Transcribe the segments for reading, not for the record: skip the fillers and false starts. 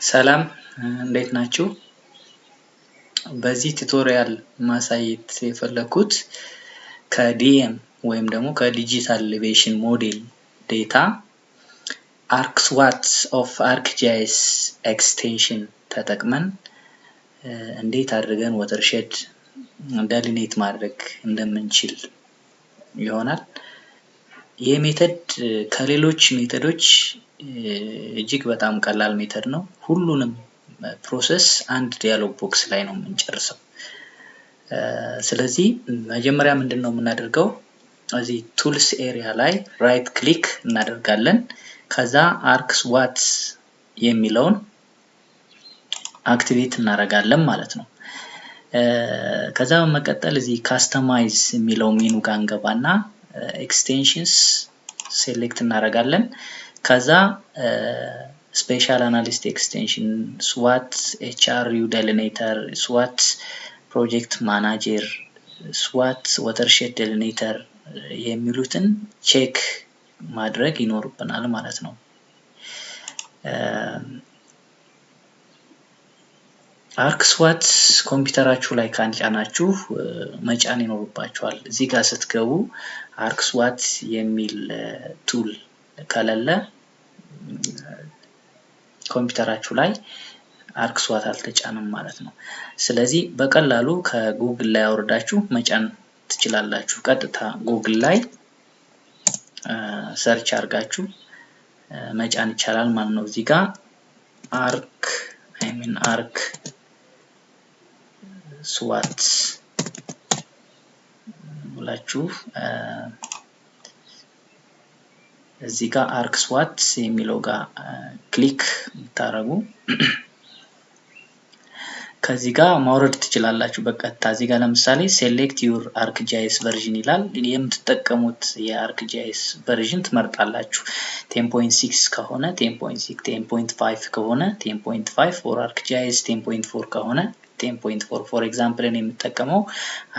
ሰላም እንዴት ናችሁ? በዚህ ቱቶሪያል ማሳየት የፈለኩት ከዲኤም ወይም ደግሞ ከዲጂታል ኤሌቬሽን ሞዴል ዴታ ArcSWAT of ArcGIS ኤክስቴንሽን ተጠቅመን እንዴት አድርገን ወተርሼድ ደሊኔት ማድረግ እንደምንችል ይሆናል። ይህ ሜተድ ከሌሎች ሜተዶች እጅግ በጣም ቀላል ሜተድ ነው። ሁሉንም ፕሮሰስ አንድ ዲያሎግ ቦክስ ላይ ነው የምንጨርሰው። ስለዚህ መጀመሪያ ምንድነው የምናደርገው? እዚህ ቱልስ ኤሪያ ላይ ራይት ክሊክ እናደርጋለን። ከዛ ArcSWAT የሚለውን አክቲቬት እናደርጋለን ማለት ነው። ከዛ በመቀጠል እዚህ ካስተማይዝ የሚለው ሜኑ ጋር እንገባና ኤክስቴንሽንስ ሴሌክት እናደርጋለን። ከዛ ስፔሻል አናሊስት ኤክስቴንሽን፣ SWAT HRU ደሊኔተር፣ SWAT ፕሮጀክት ማናጀር፣ SWAT ዋተርሼድ ደሊኔተር የሚሉትን ቼክ ማድረግ ይኖርብናል ማለት ነው። ArcSWAT ኮምፒውተራችሁ ላይ ካንጫናችሁ መጫን ይኖርባችኋል። እዚህ ጋር ስትገቡ ArcSWAT የሚል ቱል ከሌለ ኮምፒውተራችሁ ላይ ArcSWAT አልተጫነም ማለት ነው። ስለዚህ በቀላሉ ከጉግል ላይ አውርዳችሁ መጫን ትችላላችሁ። ቀጥታ ጉግል ላይ ሰርች አድርጋችሁ መጫን ይቻላል ማለት ነው። እዚህ ጋር ArcSWAT ብላችሁ እዚህ ጋር ArcSWAT የሚለው ጋር ክሊክ ታረጉ ከዚህ ጋር ማውረድ ትችላላችሁ በቀጥታ። እዚህ ጋር ለምሳሌ ሴሌክት ዩር ArcGIS ቨርዥን ይላል። የምትጠቀሙት የArcGIS ቨርዥን ትመርጣላችሁ። 10.6 ከሆነ 10.6፣ 10.5 ከሆነ 10.5 ፎር ArcGIS፣ 10.4 ከሆነ 10.4። ፎር ኤግዛምፕል እኔ የምጠቀመው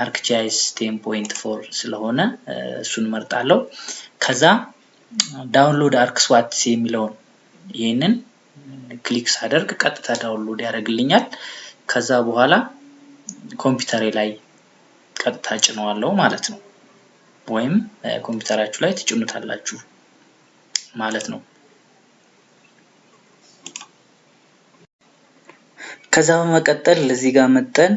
ArcGIS 10.4 ስለሆነ እሱን መርጣለሁ። ከዛ ዳውንሎድ ArcSWAT የሚለውን ይሄንን ክሊክ ሳደርግ ቀጥታ ዳውንሎድ ያደርግልኛል። ከዛ በኋላ ኮምፒውተሬ ላይ ቀጥታ ጭነዋለሁ ማለት ነው። ወይም ኮምፒውተራችሁ ላይ ትጭኑታላችሁ ማለት ነው። ከዛ በመቀጠል እዚህ ጋር መጠን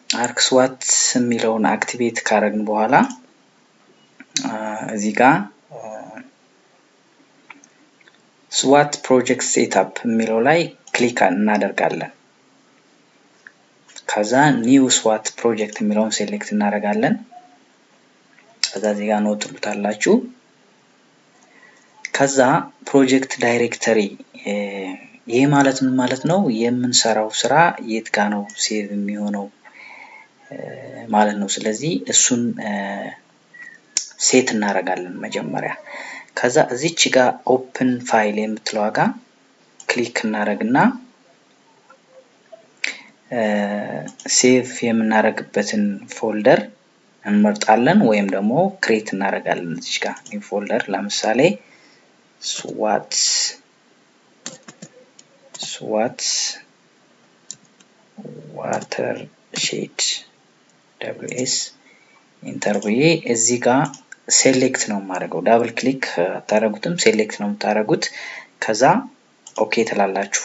ArcSWAT የሚለውን አክቲቬት ካረግን በኋላ እዚህ ጋር SWAT ፕሮጀክት ሴትአፕ የሚለው ላይ ክሊክ እናደርጋለን። ከዛ ኒው SWAT ፕሮጀክት የሚለውን ሴሌክት እናደርጋለን። ከዛ እዚህ ጋር ነው ትሉታላችሁ። ከዛ ፕሮጀክት ዳይሬክተሪ ይሄ ማለት ምን ማለት ነው? የምንሰራው ስራ የት ጋር ነው ሴቭ የሚሆነው ማለት ነው። ስለዚህ እሱን ሴት እናደርጋለን መጀመሪያ። ከዛ እዚች ጋር ኦፕን ፋይል የምትለው ጋር ክሊክ እናደርግና ሴቭ የምናደርግበትን ፎልደር እንመርጣለን ወይም ደግሞ ክሬት እናደርጋለን። እዚች ጋር ኒው ፎልደር ለምሳሌ SWAT ዋተርሼድ WS ኢንተር ብዬ እዚህ ጋር ሴሌክት ነው የማደርገው። ዳብል ክሊክ አታረጉትም፣ ሴሌክት ነው የምታረጉት። ከዛ ኦኬ ትላላችሁ።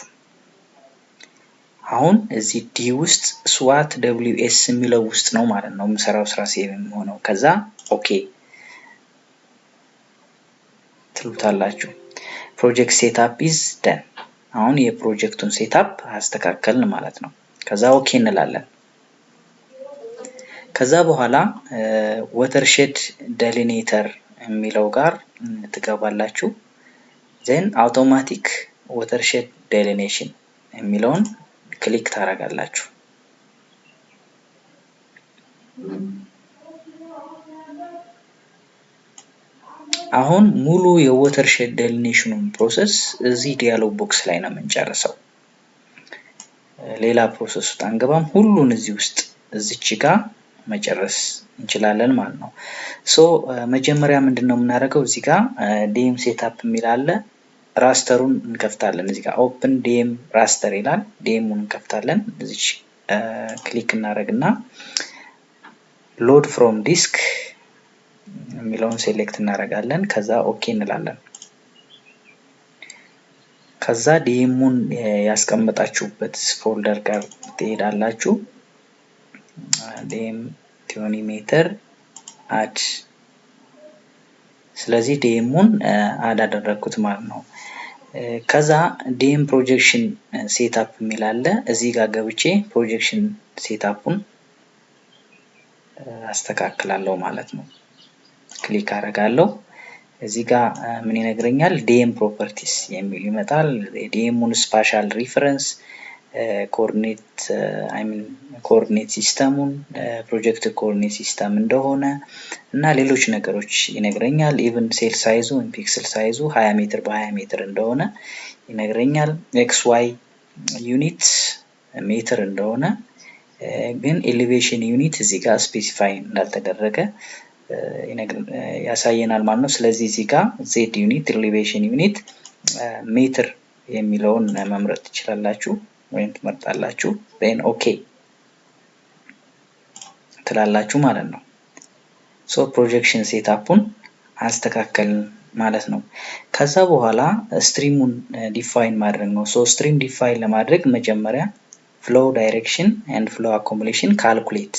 አሁን እዚህ ዲ ውስጥ SWAT WS የሚለው ውስጥ ነው ማለት ነው የምሰራው ስራ ሴቭ የሚሆነው። ከዛ ኦኬ ትሉታላችሁ። ፕሮጀክት ሴትአፕ ኢዝ ደን። አሁን የፕሮጀክቱን ሴትአፕ አስተካከልን ማለት ነው። ከዛ ኦኬ እንላለን። ከዛ በኋላ ዋተርሼድ ደሊኔተር የሚለው ጋር ትገባላችሁ። ዘን አውቶማቲክ ዋተርሼድ ደሊኔሽን የሚለውን ክሊክ ታደርጋላችሁ። አሁን ሙሉ የዋተርሼድ ደሊኔሽኑን ፕሮሰስ እዚህ ዲያሎግ ቦክስ ላይ ነው የምንጨርሰው። ሌላ ፕሮሰስ ውስጥ አንገባም። ሁሉን እዚህ ውስጥ እዚች ጋር መጨረስ እንችላለን ማለት ነው። መጀመሪያ ምንድነው የምናደርገው? እዚህ ጋር DEM ሴትአፕ የሚል አለ። ራስተሩን እንከፍታለን። እዚህ ጋር ኦፕን ዲኤም ራስተር ይላል። ዲኤሙን እንከፍታለን። እዚህ ክሊክ እናደርግና ሎድ ፍሮም ዲስክ የሚለውን ሴሌክት እናደርጋለን። ከዛ ኦኬ እንላለን። ከዛ ዲኤሙን ያስቀመጣችሁበት ፎልደር ጋር ትሄዳላችሁ። ዲኤም ቲዮኒሜተር አድ። ስለዚህ ዲኤሙን አድ አደረግኩት ማለት ነው። ከዛ ዲኤም ፕሮጀክሽን ሴትአፕ የሚል አለ። እዚህ ጋር ገብቼ ፕሮጀክሽን ሴትአፑን አስተካክላለሁ ማለት ነው። ክሊክ አደርጋለሁ። እዚህ ጋር ምን ይነግረኛል? ዲኤም ፕሮፐርቲስ የሚል ይመጣል። ዲኤሙን ስፓሻል ሪፈረንስ ኮኦርዲኔት ሲስተሙን ፕሮጀክት ኮኦርዲኔት ሲስተም እንደሆነ እና ሌሎች ነገሮች ይነግረኛል። ኢቭን ሴል ሳይዙ ወይም ፒክስል ሳይዙ 20 ሜትር በ20 ሜትር እንደሆነ ይነግረኛል። ኤክስ ዋይ ዩኒት ሜትር እንደሆነ ግን ኤሌቬሽን ዩኒት እዚህ ጋር ስፔሲፋይ እንዳልተደረገ ያሳየናል ማለት ነው። ስለዚህ እዚህ ጋር ዜድ ዩኒት ኤሌቬሽን ዩኒት ሜትር የሚለውን መምረጥ ትችላላችሁ ወይም ትመርጣላችሁ። then ኦኬ ትላላችሁ ማለት ነው። ሶ ፕሮጀክሽን ሴትአፑን አስተካከልን ማለት ነው። ከዛ በኋላ ስትሪሙን ዲፋይን ማድረግ ነው። ሶ ስትሪም ዲፋይን ለማድረግ መጀመሪያ ፍሎው ዳይሬክሽን ኤንድ ፍሎው አኮሞዴሽን ካልኩሌት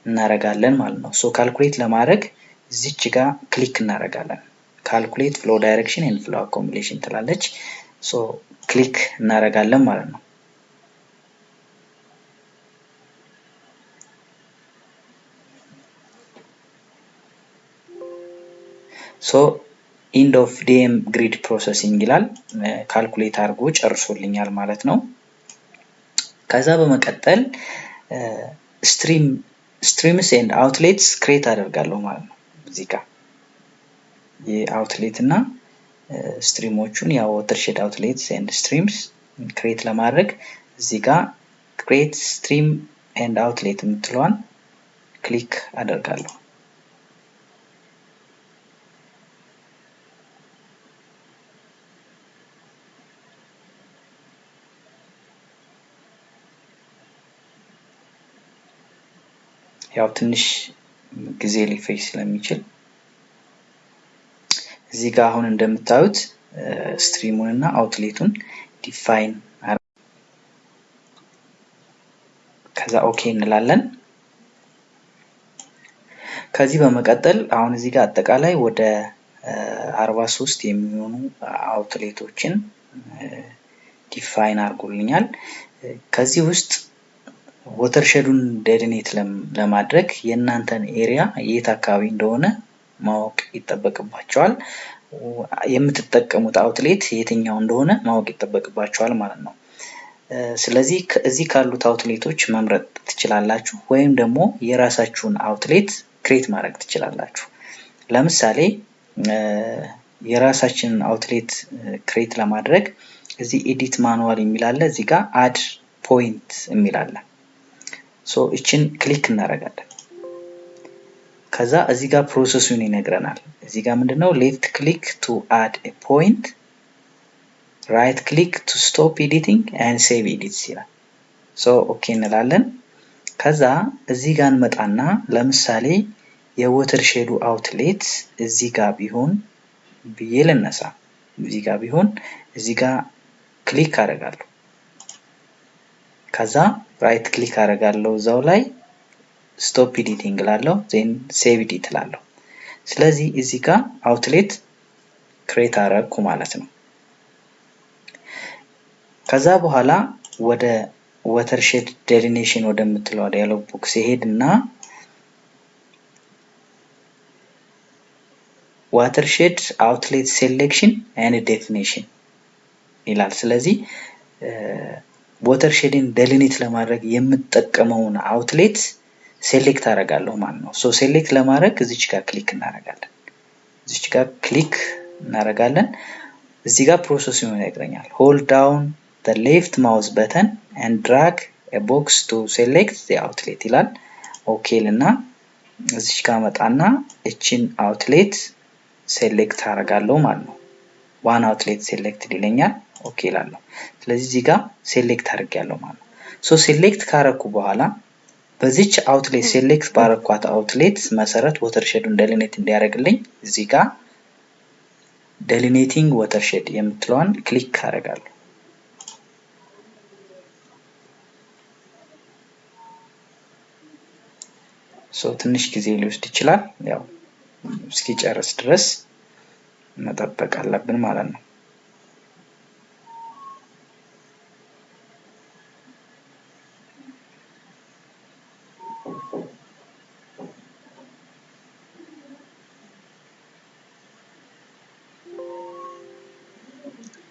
እናረጋለን ማለት ነው። ሶ ካልኩሌት ለማድረግ እዚች ጋር ክሊክ እናረጋለን። ካልኩሌት ፍሎው ዳይሬክሽን ኤንድ ፍሎው አኮሞዴሽን ትላለች። ሶ ክሊክ እናረጋለን ማለት ነው። ሶ ኢንድ ኦፍ ዲኤም ግሪድ ፕሮሰሲንግ ይላል። ካልኩሌት አድርጎ ጨርሶልኛል ማለት ነው። ከዛ በመቀጠል ስትሪምስ ኤንድ አውትሌትስ ክሬት አደርጋለሁ ማለት ነው። እዚህ ጋር የአውትሌት እና ስትሪሞቹን ያው ዋተርሼድ አውትሌትስ ኤንድ ስትሪምስ ክሬት ለማድረግ እዚህ ጋር ክሬት ስትሪም ኤንድ አውትሌት የምትለዋን ክሊክ አደርጋለሁ። ያው ትንሽ ጊዜ ሊፈጅ ስለሚችል እዚህ ጋር አሁን እንደምታዩት ስትሪሙን እና አውትሌቱን ዲፋይን ከዛ ኦኬ እንላለን። ከዚህ በመቀጠል አሁን እዚህ ጋር አጠቃላይ ወደ 43 የሚሆኑ አውትሌቶችን ዲፋይን አድርጎልኛል። ከዚህ ውስጥ ወተርሼዱን ዴሊኔት ለማድረግ የእናንተን ኤሪያ የት አካባቢ እንደሆነ ማወቅ ይጠበቅባቸዋል። የምትጠቀሙት አውትሌት የትኛው እንደሆነ ማወቅ ይጠበቅባቸዋል ማለት ነው። ስለዚህ እዚህ ካሉት አውትሌቶች መምረጥ ትችላላችሁ፣ ወይም ደግሞ የራሳችሁን አውትሌት ክሬት ማድረግ ትችላላችሁ። ለምሳሌ የራሳችንን አውትሌት ክሬት ለማድረግ እዚህ ኤዲት ማኑዋል የሚል አለ፣ እዚህ ጋር አድ ፖይንት የሚል አለ። ሶ እችን ክሊክ እናደርጋለን። ከዛ እዚህ ጋር ፕሮሰሱን ይነግረናል። እዚህ ጋር ምንድነው ሌፍት ክሊክ ቱ አድ ኤ ፖይንት፣ ራይት ክሊክ ቱ ስቶፕ ኤዲቲንግ ኤንድ ሴቭ ኤዲትስ ይላል። ሶ ኦኬ እንላለን። ከዛ እዚህ ጋር እንመጣና ለምሳሌ የወተርሼዱ አውትሌት እዚህ ጋር ቢሆን ብዬ ልነሳ፣ እዚህ ጋር ቢሆን እዚህ ጋር ክሊክ አደርጋለሁ። ከዛ ራይት ክሊክ አደርጋለሁ እዛው ላይ ስቶፕ ኤዲቲንግ ላለው ዜን ሴቭ ኤዲት ላለው። ስለዚህ እዚህ ጋር አውትሌት ክሬት አደረግኩ ማለት ነው። ከዛ በኋላ ወደ ዋተርሼድ ዴሊኔሽን ወደምትለው ዳያሎግ ቦክስ ይሄድና ዋተርሼድ አውትሌት ሴሌክሽን ኤንድ ዴፊኒሽን ይላል። ስለዚህ ዋተርሼድን ዴሊኔት ለማድረግ የምጠቀመውን አውትሌት ሴሌክት አደርጋለሁ ማለት ነው። ሶ ሴሌክት ለማድረግ እዚች ጋር ክሊክ እናደርጋለን። እዚች ጋር ክሊክ እናደርጋለን። እዚህ ጋር ፕሮሰሱን ይነግረኛል። ሆልድ ዳውን the left mouse button and drag a box to select the outlet ይላል። ኦኬ ልና እዚች ጋር መጣና እቺን አውትሌት ሴሌክት አደርጋለሁ ማለት ነው። ዋን አውትሌት ሴሌክትድ ይለኛል። ኦኬ እላለሁ። ስለዚህ እዚህ ጋር ሴሌክት አድርጌያለሁ ማለት ነው። ሶ ሴሌክት ካረኩ በኋላ በዚች አውትሌት ሴሌክት ባረኳት አውትሌት መሰረት ወተርሼዱን ደሊኔት እንዲያደርግልኝ እዚህ ጋር ደሊኔቲንግ ወተርሼድ የምትለዋን ክሊክ አደርጋለሁ። ሶ ትንሽ ጊዜ ሊወስድ ይችላል። ያው እስኪጨርስ ድረስ መጠበቅ አለብን ማለት ነው።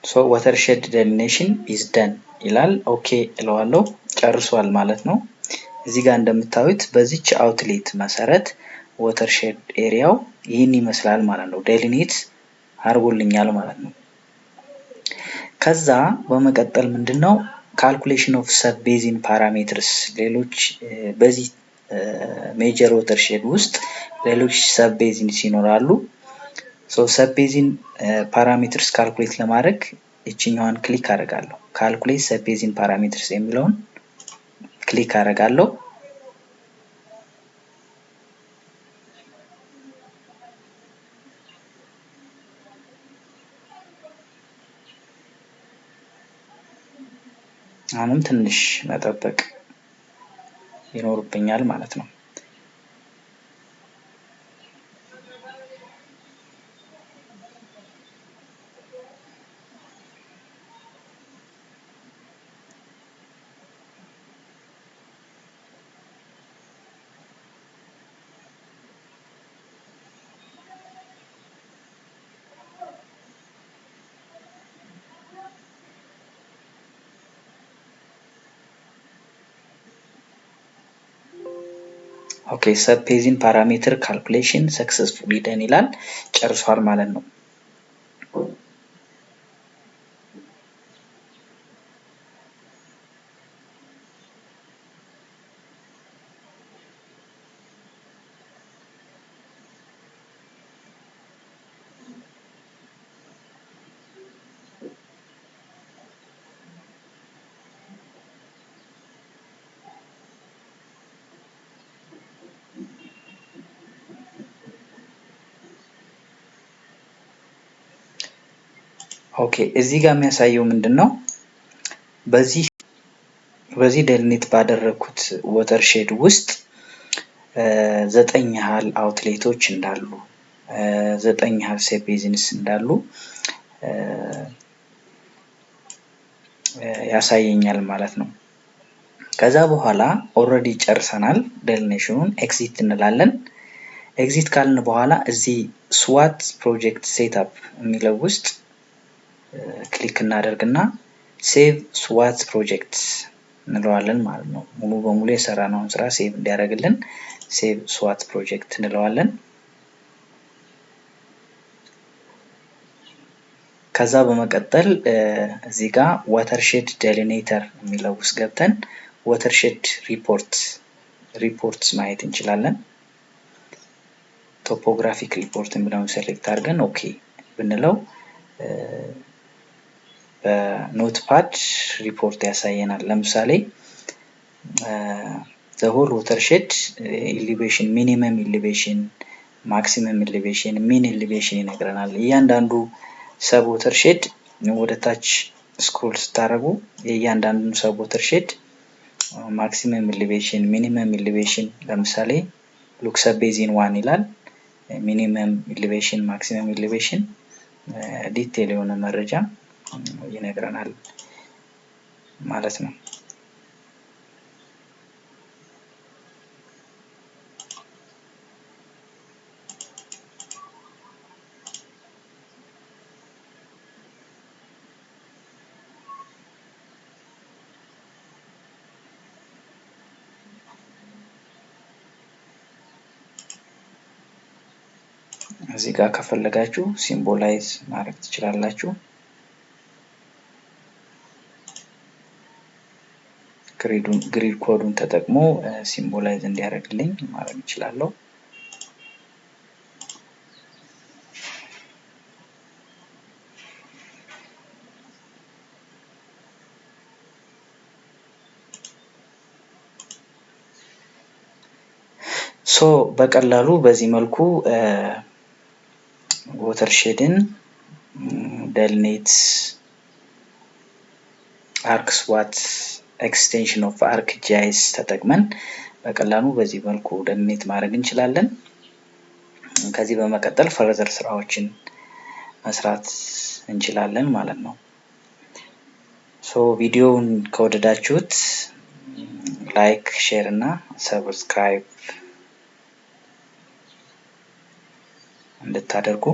ሶ watershed delineation is done ይላል። ኦኬ እለዋለሁ። ጨርሷል ማለት ነው። እዚህ ጋር እንደምታዩት በዚች አውትሌት መሰረት watershed ኤሪያው ይህን ይመስላል ማለት ነው። ዴሊኔት አድርጎልኛል ማለት ነው። ከዛ በመቀጠል ምንድነው ካልኩሌሽን ኦፍ ሰብ ቤዚን ፓራሜትርስ፣ ሌሎች በዚህ ሜጀር watershed ውስጥ ሌሎች ሰብ ቤዚንስ ይኖራሉ። ሶ ሰብ ቤዚን ፓራሜትርስ ካልኩሌት ለማድረግ እቺኛዋን ክሊክ አደርጋለሁ። ካልኩሌት ሰብ ቤዚን ፓራሜትርስ የሚለውን ክሊክ አደርጋለሁ። አሁንም ትንሽ መጠበቅ ይኖርብኛል ማለት ነው። ኦኬ ሰብ ቤዚን ፓራሜትር ካልኩሌሽን ሰክሰስፉሊ ደን ይላል። ጨርሷል ማለት ነው። ኦኬ እዚህ ጋር የሚያሳየው ምንድነው በዚህ ደሊኔት ባደረኩት ወተርሼድ ውስጥ 9 ያህል አውትሌቶች እንዳሉ 9 ያህል ሰብ ቤዚንስ እንዳሉ ያሳየኛል ማለት ነው። ከዛ በኋላ ኦልሬዲ ጨርሰናል። ደሊኔሽኑን ኤክሲት እንላለን። ኤክሲት ካልን በኋላ እዚህ ስዋት ፕሮጀክት ሴትአፕ የሚለው ውስጥ ክሊክ እናደርግና ሴቭ ስዋት ፕሮጀክት እንለዋለን ማለት ነው። ሙሉ በሙሉ የሰራነውን ስራ ሴቭ እንዲያደርግልን ሴቭ ስዋት ፕሮጀክት እንለዋለን። ከዛ በመቀጠል እዚህ ጋር ዋተርሼድ ዴሊኔተር የሚለው ውስጥ ገብተን ዋተርሼድ ሪፖርትስ ማየት እንችላለን። ቶፖግራፊክ ሪፖርት የሚለውን ሴሌክት አድርገን ኦኬ ብንለው በኖትፓድ ሪፖርት ያሳየናል። ለምሳሌ the whole watershed elevation minimum elevation maximum elevation mean elevation ይነግረናል። እያንዳንዱ ሰብ watershed ወደ ታች ስክሮል ስታደርጉ የእያንዳንዱ ሰብ watershed maximum elevation minimum elevation ለምሳሌ look sub basin 1 ይላል። minimum elevation maximum elevation ዲቴል የሆነ መረጃ ይነግረናል ማለት ነው። እዚህ ጋር ከፈለጋችሁ ሲምቦላይዝ ማድረግ ትችላላችሁ። ግሪድ ኮዱን ተጠቅሞ ሲምቦላይዝ እንዲያደርግልኝ ማድረግ እችላለሁ። ሶ በቀላሉ በዚህ መልኩ watershed delineate ArcSWAT Extension of ArcGIS ተጠቅመን በቀላሉ በዚህ መልኩ delineate ማድረግ እንችላለን። ከዚህ በመቀጠል ፈርዘር ስራዎችን መስራት እንችላለን ማለት ነው። ሶ ቪዲዮውን ከወደዳችሁት ላይክ፣ ሼር እና ሰብስክራይብ እንድታደርጉ